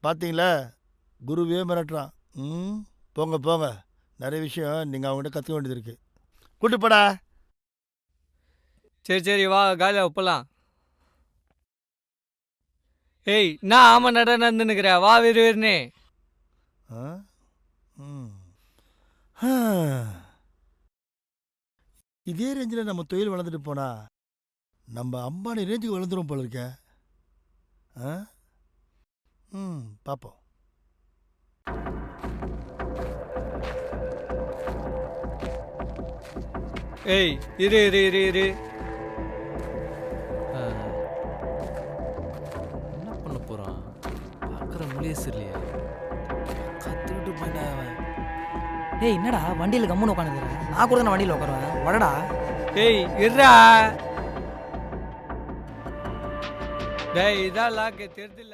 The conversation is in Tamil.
பார்த்தீங்களா, குருவே மிரட்டுறான். ம். போங்க போங்க, நிறைய விஷயம் நீங்கள் அவங்ககிட்ட கற்றுக்க வேண்டியது இருக்கு. கூட்டு போடா. சரி சரி வா காலியா போலாம். ஏய் நான் ஆமா நடந்துன்னுக்கிற வா விறுவிறுனே. ஆ? ம். இதே ரேஞ்சில் நம்ம தொழில் வளர்ந்துட்டு போனா நம்ம அம்பானி ரேஞ்சுக்கு வளர்ந்துரும் போல இருக்க. ஆ? ம், பார்ப்போம். ஏய் இரு இரு இரு இரு. என்ன பண்ண போறான்? பார்க்குற மொழியே சரியில்லையா? கற்றுக்கிட்டு போயிட்டா அவன். டேய் என்னடா வண்டியில் கம்முன்னு உட்காந்துக்கிறேன், நான் கூட நான் வண்டியில் உட்காருவேன், வடடா. ஏய் இருடா. டேய் இதான் லாக்கு தெரிஞ்சில்ல.